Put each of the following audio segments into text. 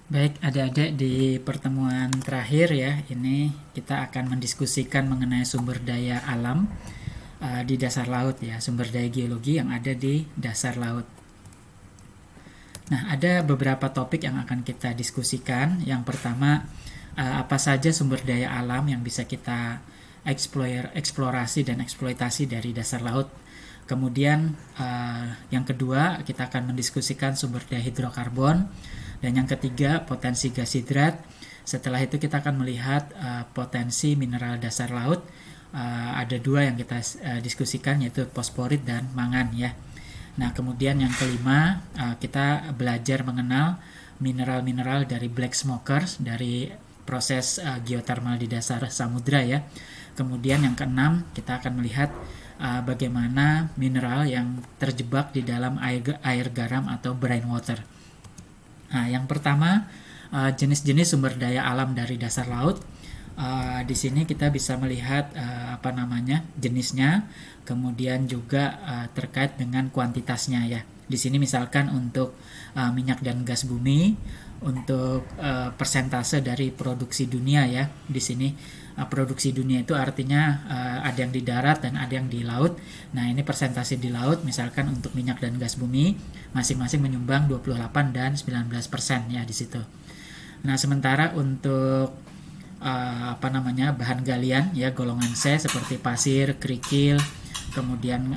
Baik, adik-adik, di pertemuan terakhir ya, ini kita akan mendiskusikan mengenai sumber daya alam di dasar laut ya, sumber daya geologi yang ada di dasar laut. Nah, ada beberapa topik yang akan kita diskusikan. Yang pertama, apa saja sumber daya alam yang bisa kita eksplorasi dan eksploitasi dari dasar laut. Kemudian yang kedua, kita akan mendiskusikan sumber daya hidrokarbon. Dan yang ketiga, potensi gas hidrat. Setelah itu kita akan melihat potensi mineral dasar laut. Ada dua yang kita diskusikan, yaitu fosforit dan mangan ya. Nah, kemudian yang kelima, kita belajar mengenal mineral-mineral dari black smokers, dari proses geothermal di dasar samudra ya. Kemudian yang keenam, kita akan melihat bagaimana mineral yang terjebak di dalam air garam atau brine water. Nah, yang pertama, jenis-jenis sumber daya alam dari dasar laut. Di sini kita bisa melihat jenisnya, kemudian juga terkait dengan kuantitasnya ya. Di sini misalkan untuk minyak dan gas bumi, untuk persentase dari produksi dunia ya. Di sini produksi dunia itu artinya ada yang di darat dan ada yang di laut. Nah, ini persentase di laut, misalkan untuk minyak dan gas bumi masing-masing menyumbang 28 dan 19% ya di situ. Nah, sementara untuk bahan galian ya, golongan C seperti pasir, kerikil, kemudian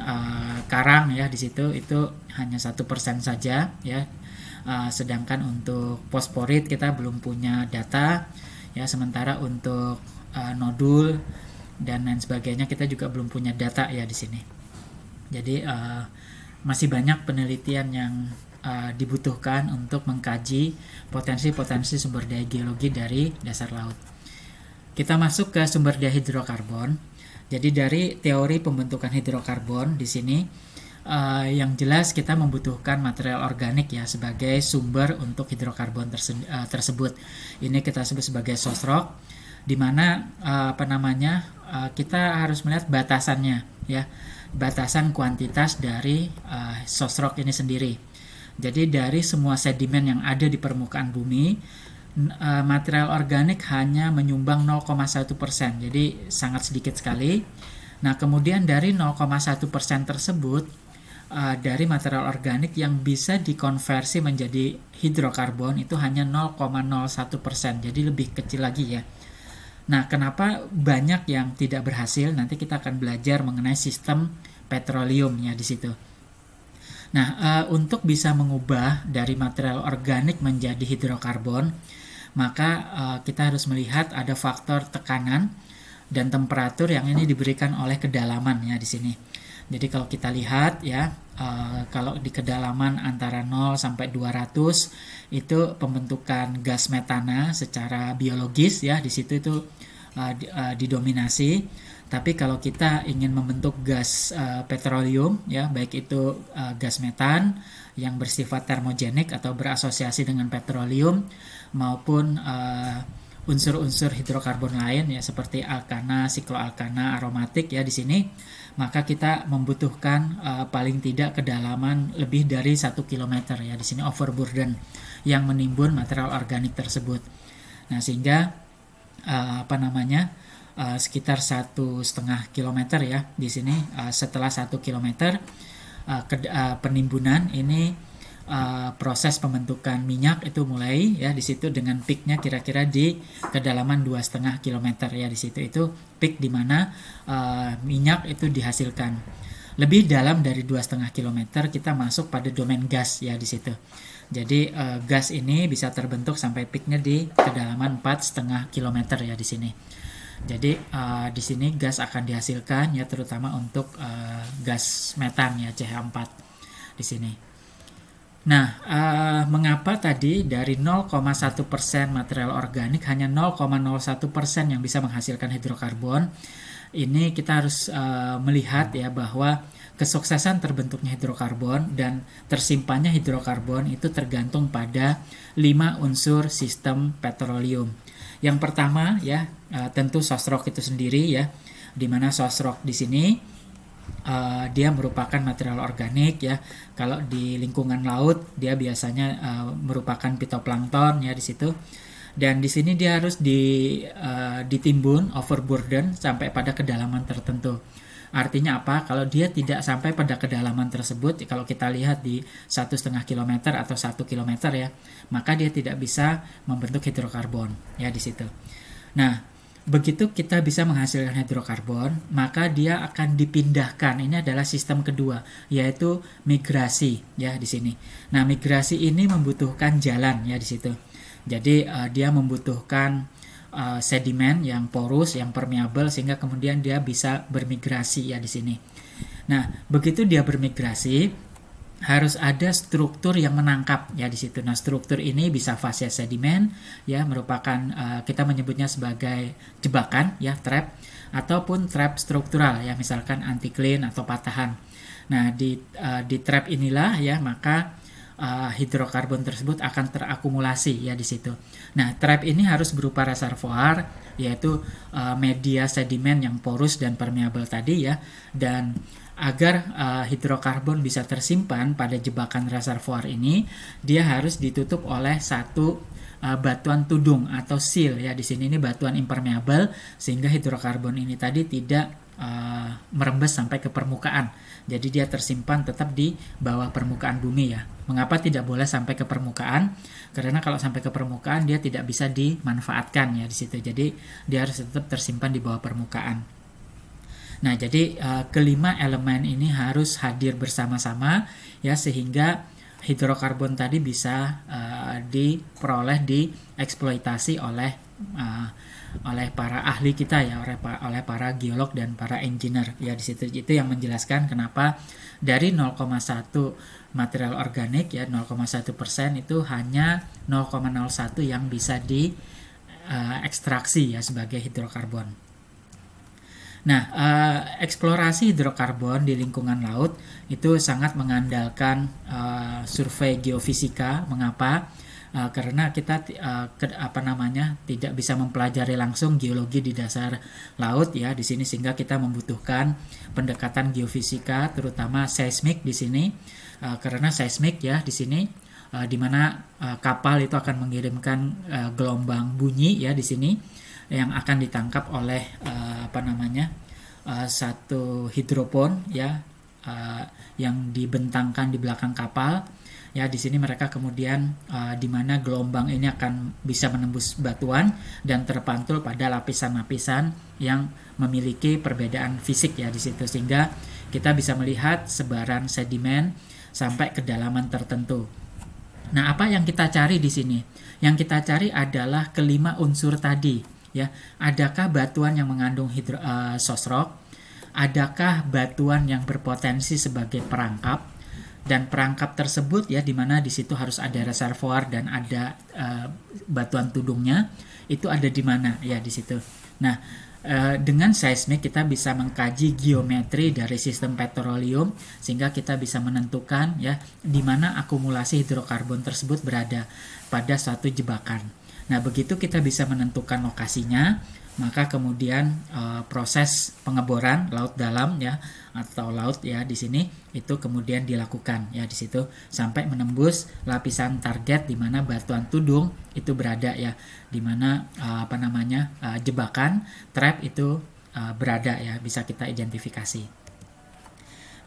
karang ya, di situ itu hanya 1% saja ya. Sedangkan untuk fosforit kita belum punya data ya, sementara untuk nodul dan lain sebagainya kita juga belum punya data ya di sini. Jadi masih banyak penelitian yang dibutuhkan untuk mengkaji potensi-potensi sumber daya geologi dari dasar laut. Kita masuk ke sumber daya hidrokarbon. Jadi dari teori pembentukan hidrokarbon di sini yang jelas kita membutuhkan material organik ya sebagai sumber untuk hidrokarbon tersebut. Ini kita sebut sebagai source rock, di mana kita harus melihat batasannya ya, batasan kuantitas dari source rock ini sendiri. Jadi dari semua sedimen yang ada di permukaan bumi, material organik hanya menyumbang 0,1%, jadi sangat sedikit sekali. Nah, kemudian dari 0,1% tersebut, dari material organik yang bisa dikonversi menjadi hidrokarbon itu hanya 0,01%, jadi lebih kecil lagi ya. Nah, kenapa banyak yang tidak berhasil? Nanti kita akan belajar mengenai sistem petroleum ya di situ. Nah, untuk bisa mengubah dari material organik menjadi hidrokarbon, maka kita harus melihat ada faktor tekanan dan temperatur yang ini diberikan oleh kedalaman ya di sini. Jadi kalau kita lihat ya, kalau di kedalaman antara 0 sampai 200 itu pembentukan gas metana secara biologis ya, di situ itu didominasi. Tapi kalau kita ingin membentuk gas petroleum ya, baik itu gas metan yang bersifat termogenik atau berasosiasi dengan petroleum, maupun unsur-unsur hidrokarbon lain ya seperti alkana, sikloalkana, aromatik ya di sini, maka kita membutuhkan paling tidak kedalaman lebih dari 1 km ya di sini, overburden yang menimbun material organik tersebut. Nah, sehingga sekitar 1,5 km ya di sini. Setelah 1 km penimbunan ini, proses pembentukan minyak itu mulai ya di situ, dengan peaknya kira-kira di kedalaman 2,5 km ya di situ. Itu peak di mana minyak itu dihasilkan. Lebih dalam dari 2,5 km kita masuk pada domain gas ya di situ. Jadi gas ini bisa terbentuk sampai peaknya di kedalaman 4,5 km ya di sini. Jadi di sini gas akan dihasilkan ya, terutama untuk gas metan ya, CH4 di sini. Nah, mengapa tadi dari 0,1% material organik hanya 0,01% yang bisa menghasilkan hidrokarbon? Ini kita harus melihat ya bahwa kesuksesan terbentuknya hidrokarbon dan tersimpannya hidrokarbon itu tergantung pada 5 unsur sistem petroleum. Yang pertama ya, tentu source rock itu sendiri ya, di mana source rock di sini dia merupakan material organik ya. Kalau di lingkungan laut dia biasanya merupakan phytoplankton ya di situ. Dan di sini dia harus ditimbun overburden sampai pada kedalaman tertentu. Artinya apa? Kalau dia tidak sampai pada kedalaman tersebut, kalau kita lihat di 1,5 kilometer atau 1 kilometer ya, maka dia tidak bisa membentuk hidrokarbon ya di situ. Nah, begitu kita bisa menghasilkan hidrokarbon, maka dia akan dipindahkan. Ini adalah sistem kedua, yaitu migrasi ya di sini. Nah, migrasi ini membutuhkan jalan ya di situ. Jadi dia membutuhkan sedimen yang porus, yang permeable, sehingga kemudian dia bisa bermigrasi ya di sini. Nah, begitu dia bermigrasi, harus ada struktur yang menangkap ya di situ. Nah, struktur ini bisa fase sedimen ya, merupakan kita menyebutnya sebagai jebakan ya, trap, ataupun trap struktural ya, misalkan anticline atau patahan. Nah, di trap inilah ya, maka hidrokarbon tersebut akan terakumulasi ya di situ. Nah, trap ini harus berupa reservoir, yaitu media sedimen yang porus dan permeable tadi ya, dan agar hidrokarbon bisa tersimpan pada jebakan reservoir ini, dia harus ditutup oleh satu batuan tudung atau seal ya. Di sini ini batuan impermeable, sehingga hidrokarbon ini tadi tidak merembes sampai ke permukaan. Jadi dia tersimpan tetap di bawah permukaan bumi ya. Mengapa tidak boleh sampai ke permukaan? Karena kalau sampai ke permukaan dia tidak bisa dimanfaatkan ya di situ. Jadi dia harus tetap tersimpan di bawah permukaan. Nah, jadi kelima elemen ini harus hadir bersama-sama ya, sehingga hidrokarbon tadi bisa diperoleh, dieksploitasi oleh para ahli kita ya, oleh para geolog dan para engineer ya di situ. Itu yang menjelaskan kenapa dari 0,1 material organik ya, 0,1% itu hanya 0,01 yang bisa diekstraksi ya sebagai hidrokarbon. Nah, eksplorasi hidrokarbon di lingkungan laut itu sangat mengandalkan survei geofisika. Mengapa? Karena kita tidak bisa mempelajari langsung geologi di dasar laut ya di sini, sehingga kita membutuhkan pendekatan geofisika, terutama seismik di sini. Karena seismik ya di sini di mana kapal itu akan mengirimkan gelombang bunyi ya di sini, yang akan ditangkap oleh satu hidropon ya, yang dibentangkan di belakang kapal ya. Di sini mereka kemudian di mana gelombang ini akan bisa menembus batuan dan terpantul pada lapisan-lapisan yang memiliki perbedaan fisik ya di situ, sehingga kita bisa melihat sebaran sedimen sampai kedalaman tertentu. Nah, apa yang kita cari di sini? Yang kita cari adalah kelima unsur tadi ya. Adakah batuan yang mengandung source rock? Adakah batuan yang berpotensi sebagai perangkap? Dan perangkap tersebut ya, di mana di situ harus ada reservoir dan ada batuan tudungnya, itu ada di mana ya di situ. Nah, dengan seismik kita bisa mengkaji geometri dari sistem petroleum, sehingga kita bisa menentukan ya di mana akumulasi hidrokarbon tersebut berada pada suatu jebakan. Nah, begitu kita bisa menentukan lokasinya, maka kemudian proses pengeboran laut dalam ya, atau laut ya di sini, itu kemudian dilakukan ya di situ sampai menembus lapisan target di mana batuan tudung itu berada ya, di mana jebakan trap itu berada ya, bisa kita identifikasi.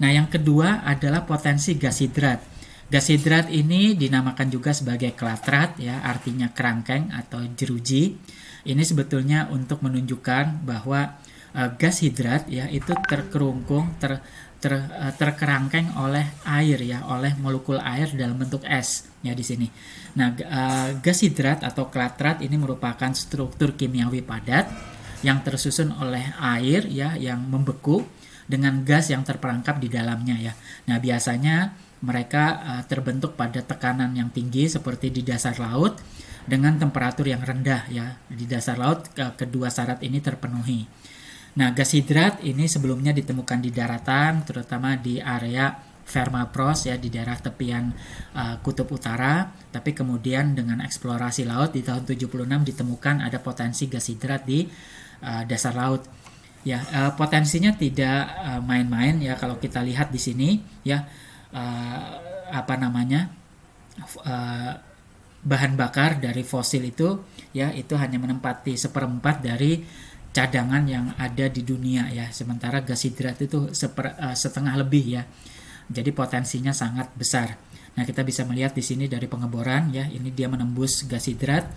Nah, yang kedua adalah potensi gas hidrat. Gas hidrat ini dinamakan juga sebagai klatrat ya, artinya kerangkeng atau jeruji. Ini sebetulnya untuk menunjukkan bahwa gas hidrat ya itu terkerungkung, terkerangkeng oleh air ya, oleh molekul air dalam bentuk es ya di sini. Nah, gas hidrat atau klatrat ini merupakan struktur kimiawi padat yang tersusun oleh air ya yang membeku dengan gas yang terperangkap di dalamnya ya. Nah, biasanya mereka terbentuk pada tekanan yang tinggi seperti di dasar laut dengan temperatur yang rendah ya. Di dasar laut kedua syarat ini terpenuhi. Nah, gas hidrat ini sebelumnya ditemukan di daratan, terutama di area Permafrost ya, di daerah tepian kutub utara, tapi kemudian dengan eksplorasi laut di tahun 76 ditemukan ada potensi gas hidrat di dasar laut. Ya, potensinya tidak main-main ya kalau kita lihat di sini ya, uh, apa namanya, uh, bahan bakar dari fosil itu ya itu hanya menempati seperempat dari cadangan yang ada di dunia ya, sementara gas hidrat itu setengah lebih ya. Jadi potensinya sangat besar. Nah, kita bisa melihat di sini dari pengeboran ya, ini dia menembus gas hidrat.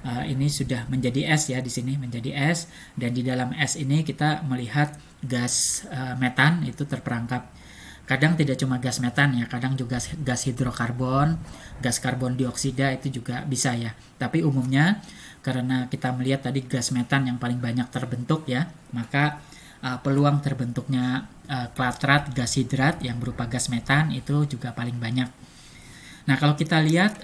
Ini sudah menjadi es ya, di sini menjadi es, dan di dalam es ini kita melihat gas metan itu terperangkap. Kadang tidak cuma gas metan ya, kadang juga gas hidrokarbon, gas karbon dioksida itu juga bisa ya. Tapi umumnya karena kita melihat tadi gas metan yang paling banyak terbentuk ya, maka peluang terbentuknya klatrat gas hidrat yang berupa gas metan itu juga paling banyak. Nah, kalau kita lihat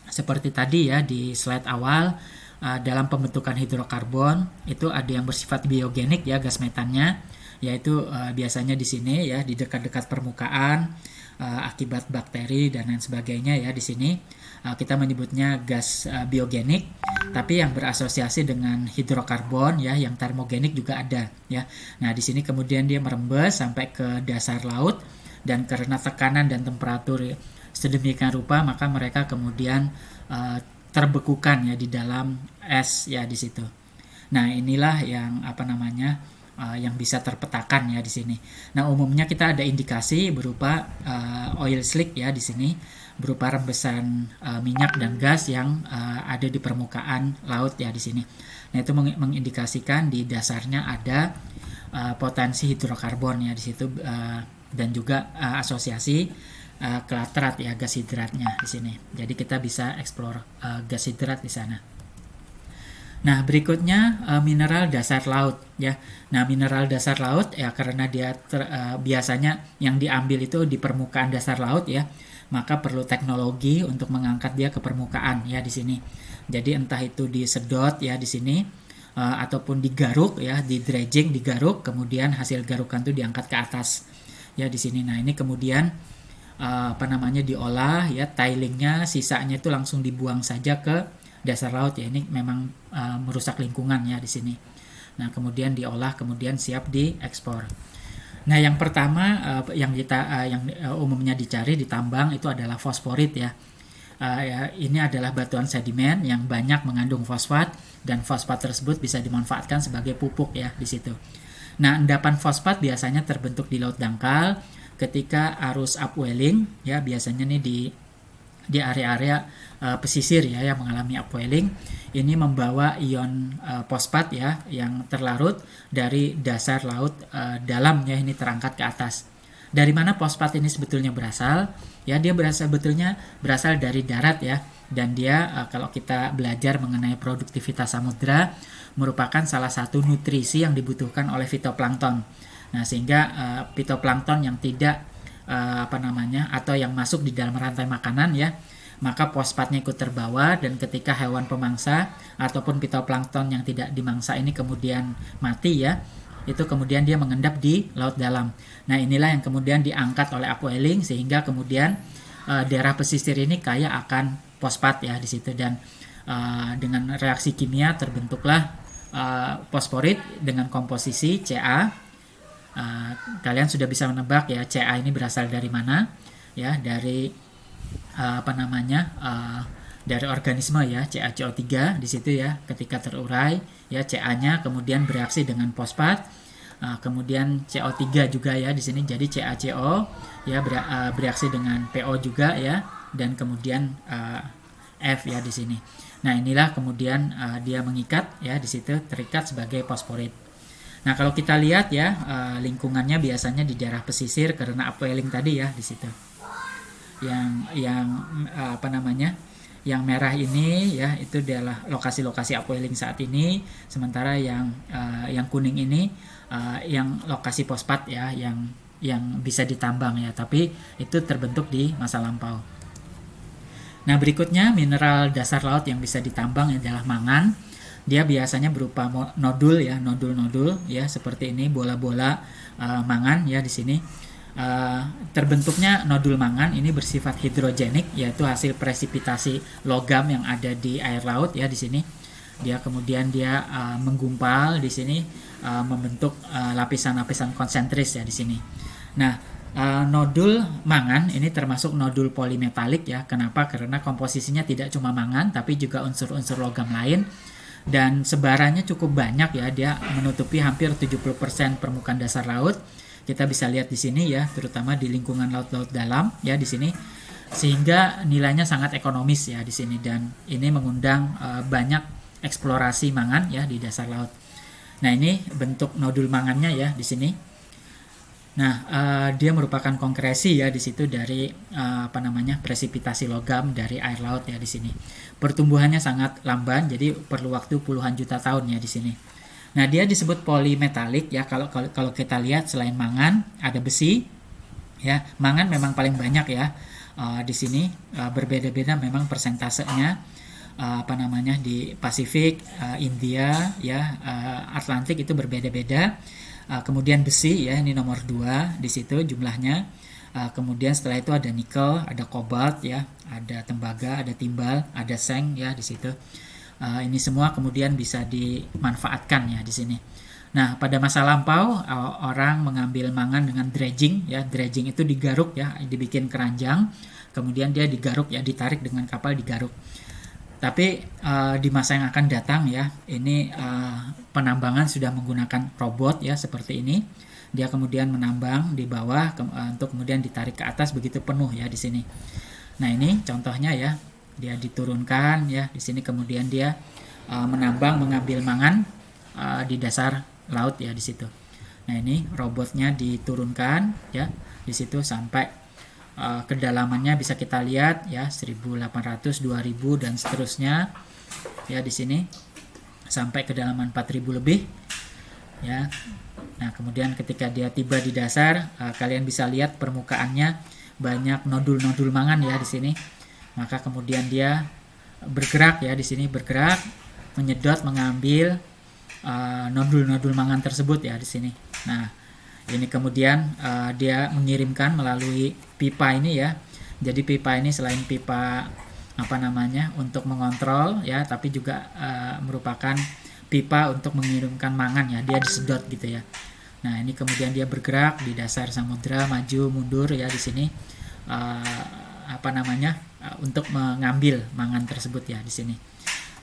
seperti tadi ya di slide awal, dalam pembentukan hidrokarbon itu ada yang bersifat biogenik ya gas metannya, yaitu biasanya di sini ya di dekat-dekat permukaan akibat bakteri dan lain sebagainya ya. Di sini kita menyebutnya gas biogenik, tapi yang berasosiasi dengan hidrokarbon ya yang termogenik juga ada ya. Nah, di sini kemudian dia merembes sampai ke dasar laut, dan karena tekanan dan temperatur sedemikian rupa maka mereka kemudian terbekukan ya di dalam es ya di situ. Nah, inilah yang yang bisa terpetakan ya di sini. Nah, umumnya kita ada indikasi berupa oil slick ya di sini, berupa rembesan minyak dan gas yang ada di permukaan laut ya di sini. Nah, itu mengindikasikan di dasarnya ada potensi hidrokarbon ya di situ, dan juga asosiasi klatrat ya gas hidratnya di sini. Jadi kita bisa eksplor gas hidrat di sana. Nah, berikutnya mineral dasar laut ya. Nah, mineral dasar laut ya karena dia biasanya yang diambil itu di permukaan dasar laut ya, maka perlu teknologi untuk mengangkat dia ke permukaan ya di sini. Jadi entah itu disedot ya di sini ataupun digaruk ya, di dredging, digaruk, kemudian hasil garukan itu diangkat ke atas ya di sini. Nah, ini kemudian diolah ya, tilingnya, sisanya itu langsung dibuang saja ke dasar laut ya. Ini memang merusak lingkungan ya di sini. Nah, kemudian diolah, kemudian siap diekspor. Nah, yang pertama yang umumnya dicari di tambang itu adalah fosforit ya. Ini adalah batuan sedimen yang banyak mengandung fosfat, dan fosfat tersebut bisa dimanfaatkan sebagai pupuk ya di situ. Nah, endapan fosfat biasanya terbentuk di laut dangkal ketika arus upwelling ya, biasanya nih di area-area pesisir ya yang mengalami upwelling. Ini membawa ion fosfat ya yang terlarut dari dasar laut dalam ya, ini terangkat ke atas. Dari mana fosfat ini sebetulnya berasal? Ya, dia sebetulnya berasal dari darat ya, dan dia kalau kita belajar mengenai produktivitas samudra merupakan salah satu nutrisi yang dibutuhkan oleh fitoplankton. Nah, sehingga fitoplankton yang tidak atau yang masuk di dalam rantai makanan ya, maka fosfatnya ikut terbawa, dan ketika hewan pemangsa ataupun fitoplankton yang tidak dimangsa ini kemudian mati ya, itu kemudian dia mengendap di laut dalam. Nah, inilah yang kemudian diangkat oleh upwelling sehingga kemudian daerah pesisir ini kaya akan fosfat ya di situ, dan dengan reaksi kimia terbentuklah fosforit dengan komposisi Ca. Kalian sudah bisa menebak ya Ca ini berasal dari mana ya, dari dari organisme ya, CaCO3 di situ ya, ketika terurai ya Ca-nya kemudian bereaksi dengan fosfat, kemudian CO3 juga ya di sini, jadi CaCO ya bereaksi dengan PO juga ya, dan kemudian F ya di sini. Nah, inilah kemudian dia mengikat ya di situ, terikat sebagai fosforit. Nah, kalau kita lihat ya lingkungannya biasanya di daerah pesisir karena upwelling tadi ya di situ. Yang merah ini ya itu adalah lokasi-lokasi upwelling saat ini, sementara yang kuning ini yang lokasi fosfat ya yang bisa ditambang ya, tapi itu terbentuk di masa lampau. Nah, berikutnya mineral dasar laut yang bisa ditambang adalah mangan. Dia biasanya berupa nodul ya, nodul-nodul ya seperti ini, bola-bola mangan ya di sini. Terbentuknya nodul mangan ini bersifat hidrogenik, yaitu hasil presipitasi logam yang ada di air laut ya di sini. Dia kemudian menggumpal di sini, membentuk lapisan-lapisan konsentris ya di sini. Nah, nodul mangan ini termasuk nodul polimetalik ya. Kenapa? Karena komposisinya tidak cuma mangan tapi juga unsur-unsur logam lain, dan sebarannya cukup banyak ya. Dia menutupi hampir 70% permukaan dasar laut. Kita bisa lihat di sini ya, terutama di lingkungan laut-laut dalam ya di sini. Sehingga nilainya sangat ekonomis ya di sini, dan ini mengundang banyak eksplorasi mangan ya di dasar laut. Nah, ini bentuk nodul mangannya ya di sini. Nah, dia merupakan konkresi ya di situ dari presipitasi logam dari air laut ya di sini. Pertumbuhannya sangat lamban, jadi perlu waktu puluhan juta tahun ya di sini. Nah, dia disebut polimetalik ya. Kalau kita lihat selain mangan ada besi ya. Mangan memang paling banyak ya di sini. Berbeda-beda memang persentasenya. Di Pasifik, India ya, Atlantik itu berbeda-beda. Kemudian besi ya, ini nomor 2 di situ jumlahnya. Kemudian setelah itu ada nikel, ada kobalt ya, ada tembaga, ada timbal, ada seng ya di situ. Ini semua kemudian bisa dimanfaatkan ya di sini. Nah, pada masa lampau orang mengambil mangan dengan dredging ya. Dredging itu digaruk ya, dibikin keranjang, kemudian dia digaruk ya, ditarik dengan kapal digaruk. Tapi di masa yang akan datang ya, ini penambangan sudah menggunakan robot ya seperti ini. Dia kemudian menambang di bawah untuk kemudian ditarik ke atas begitu penuh ya di sini. Nah, ini contohnya ya. Dia diturunkan ya di sini, kemudian dia menambang, mengambil mangan di dasar laut ya di situ. Nah, ini robotnya diturunkan ya di situ sampai kedalamannya bisa kita lihat ya, 1.800, 2.000 dan seterusnya ya di sini, sampai kedalaman 4.000 lebih ya. Nah, kemudian ketika dia tiba di dasar, kalian bisa lihat permukaannya banyak nodul-nodul mangan ya di sini. Maka kemudian dia bergerak ya di sini, bergerak, menyedot, mengambil nodul-nodul mangan tersebut ya di sini. Nah, ini kemudian dia mengirimkan melalui pipa ini ya. Jadi pipa ini selain pipa untuk mengontrol ya, tapi juga merupakan pipa untuk mengirimkan mangan ya. Dia disedot gitu ya. Nah, ini kemudian dia bergerak di dasar samudra, maju mundur ya di sini. Untuk mengambil mangan tersebut ya di sini.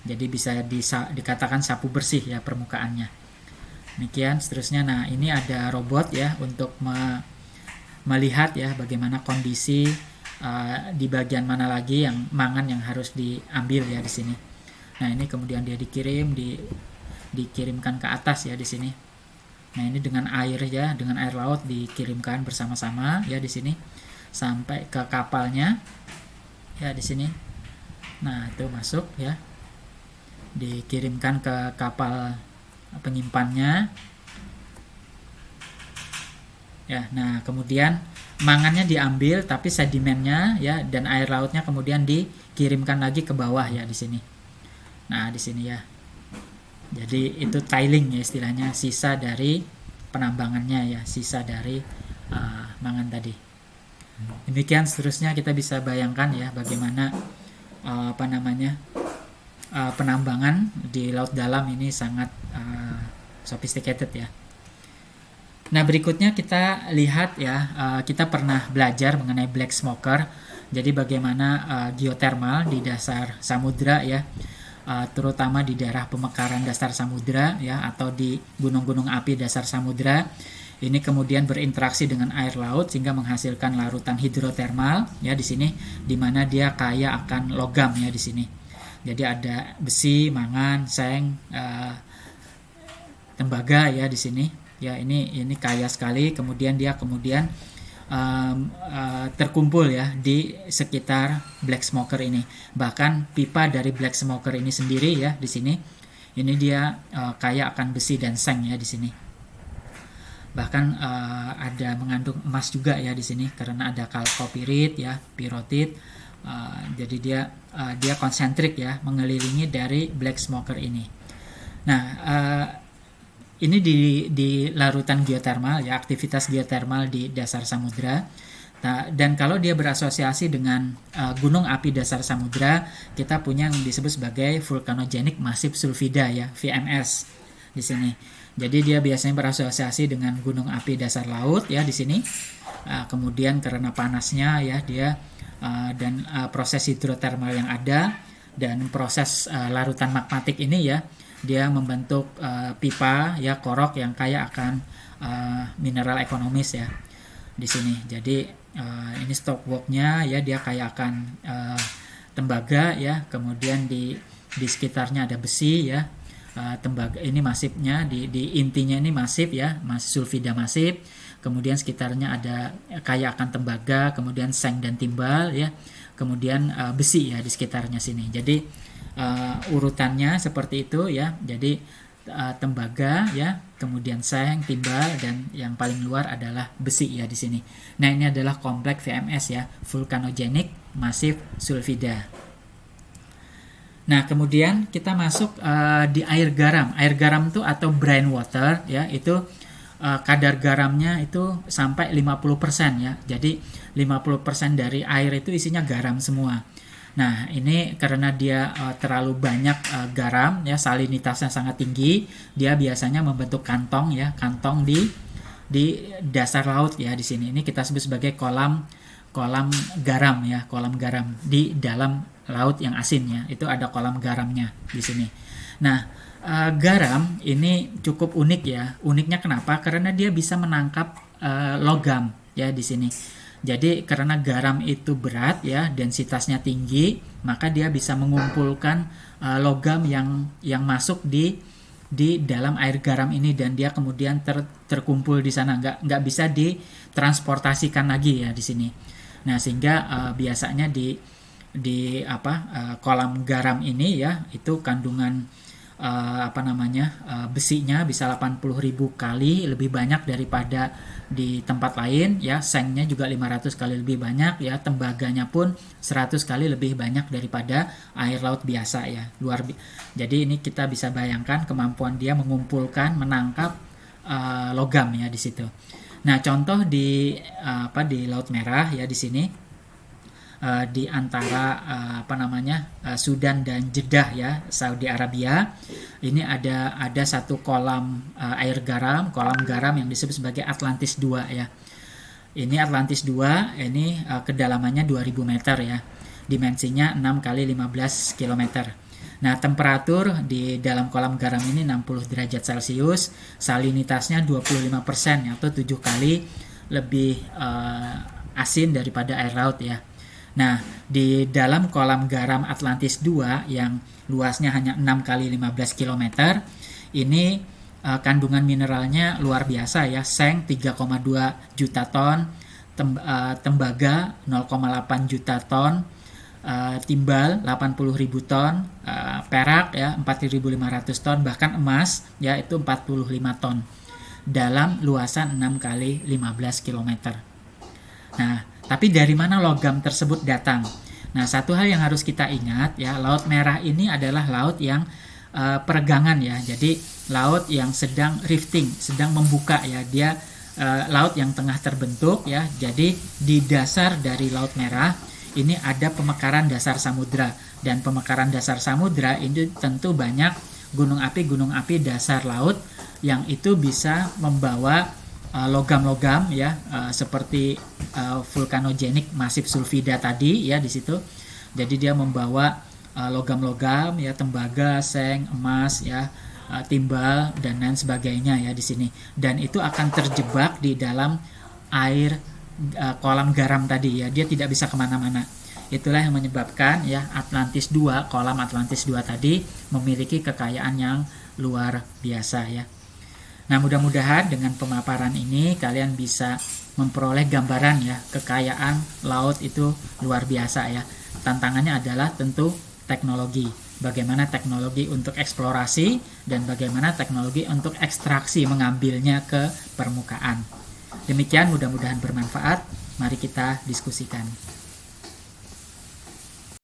Jadi bisa dikatakan sapu bersih ya permukaannya. Demikian seterusnya. Nah, ini ada robot ya untuk melihat ya bagaimana kondisi di bagian mana lagi yang mangan yang harus diambil ya di sini. Nah, ini kemudian dia dikirimkan ke atas ya di sini. Nah, ini dengan air ya, dengan air laut dikirimkan bersama-sama ya di sini sampai ke kapalnya ya di sini. Nah, itu masuk ya, dikirimkan ke kapal penyimpannya ya. Nah, kemudian mangannya diambil, tapi sedimennya ya dan air lautnya kemudian dikirimkan lagi ke bawah ya di sini. Nah, di sini ya. Jadi itu tiling ya istilahnya, sisa dari penambangannya ya, sisa dari mangan tadi. Demikian seterusnya kita bisa bayangkan ya bagaimana penambangan di laut dalam ini sangat sophisticated ya. Nah, berikutnya kita lihat ya, kita pernah belajar mengenai black smoker. Jadi bagaimana geothermal di dasar samudra ya, terutama di daerah pemekaran dasar samudra ya, atau di gunung-gunung api dasar samudra. Ini kemudian berinteraksi dengan air laut sehingga menghasilkan larutan hidrotermal ya di sini, di mana dia kaya akan logam ya di sini. Jadi ada besi, mangan, seng, tembaga ya di sini. Ya, ini kaya sekali. Kemudian dia terkumpul ya di sekitar black smoker ini. Bahkan pipa dari black smoker ini sendiri ya di sini, ini dia kaya akan besi dan seng ya di sini. Bahkan ada mengandung emas juga ya di sini karena ada kalkopirit ya, pirotit. Jadi dia konsentrik ya, mengelilingi dari black smoker ini. Nah, ini di larutan geotermal ya, aktivitas geotermal di dasar samudra. Dan kalau dia berasosiasi dengan gunung api dasar samudra, kita punya yang disebut sebagai Volcanogenic Massive Sulfida ya, VMS di sini. Jadi dia biasanya berasosiasi dengan gunung api dasar laut ya di sini. Kemudian karena panasnya ya dia dan proses hidrotermal yang ada dan proses larutan magmatik ini ya, dia membentuk pipa ya, korok yang kaya akan mineral ekonomis ya di sini. Jadi ini stockwork-nya ya, dia kayak akan tembaga ya, kemudian di sekitarnya ada besi ya. Tembaga ini masifnya di intinya ini masif ya, sulfida masif. Kemudian sekitarnya ada kayak akan tembaga, kemudian seng dan timbal ya. Kemudian besi ya di sekitarnya sini. Jadi urutannya seperti itu ya. Jadi tembaga ya, kemudian seng, timbal, dan yang paling luar adalah besi ya di sini. Nah, ini adalah kompleks VMS ya, Volcanogenic Massive Sulfida. Nah, kemudian kita masuk di air garam. Air garam itu atau brine water ya, itu kadar garamnya itu sampai 50% ya. Jadi 50% dari air itu isinya garam semua. Nah, ini karena dia terlalu banyak garam ya, salinitasnya sangat tinggi, dia biasanya membentuk kantong ya, kantong di dasar laut ya di sini. Ini kita sebut sebagai kolam garam ya, kolam garam di dalam laut yang asin ya. Itu ada kolam garamnya di sini. Nah, garam ini cukup unik ya. Uniknya kenapa? Karena dia bisa menangkap logam ya di sini. Jadi karena garam itu berat ya, densitasnya tinggi, maka dia bisa mengumpulkan logam yang masuk di dalam air garam ini, dan dia kemudian terkumpul di sana, nggak bisa ditransportasikan lagi ya di sini. Nah, sehingga biasanya di kolam garam ini ya, itu kandungan besinya bisa 80.000 kali lebih banyak daripada di tempat lain ya. Sengnya juga 500 kali lebih banyak ya, tembaganya pun 100 kali lebih banyak daripada air laut biasa ya. Jadi ini kita bisa bayangkan kemampuan dia mengumpulkan, menangkap logam ya di situ. Nah, contoh di Laut Merah ya di sini, di antara Sudan dan Jeddah ya, Saudi Arabia. Ini ada satu kolam air garam, kolam garam yang disebut sebagai Atlantis 2 ya. Ini Atlantis 2, ini kedalamannya 2000 meter ya. Dimensinya 6 kali 15 km. Nah, temperatur di dalam kolam garam ini 60 derajat Celcius, salinitasnya 25% atau 7 kali lebih asin daripada air laut ya. Nah, di dalam kolam garam Atlantis 2 yang luasnya hanya 6 kali 15 km, ini kandungan mineralnya luar biasa ya. Seng 3,2 juta ton, tembaga 0,8 juta ton, timbal 80.000 ton, perak ya 4.500 ton, bahkan emas ya itu 45 ton dalam luasan 6 kali 15 km. Nah, tapi dari mana logam tersebut datang? Nah, satu hal yang harus kita ingat ya, Laut Merah ini adalah laut yang peregangan ya. Jadi laut yang sedang rifting, sedang membuka ya. Dia laut yang tengah terbentuk ya. Jadi di dasar dari Laut Merah ini ada pemekaran dasar samudra, dan pemekaran dasar samudra ini tentu banyak gunung api dasar laut yang itu bisa membawa logam-logam ya, seperti Volcanogenic Massive Sulfida tadi ya di situ. Jadi dia membawa logam-logam ya, tembaga, seng, emas ya, timbal dan lain sebagainya ya di sini. Dan itu akan terjebak di dalam air kolam garam tadi ya. Dia tidak bisa kemana-mana. Itulah yang menyebabkan ya Atlantis 2, kolam Atlantis 2 tadi memiliki kekayaan yang luar biasa ya. Nah, mudah-mudahan dengan pemaparan ini kalian bisa memperoleh gambaran ya, kekayaan laut itu luar biasa ya. Tantangannya adalah tentu teknologi. Bagaimana teknologi untuk eksplorasi dan bagaimana teknologi untuk ekstraksi, mengambilnya ke permukaan. Demikian, mudah-mudahan bermanfaat. Mari kita diskusikan.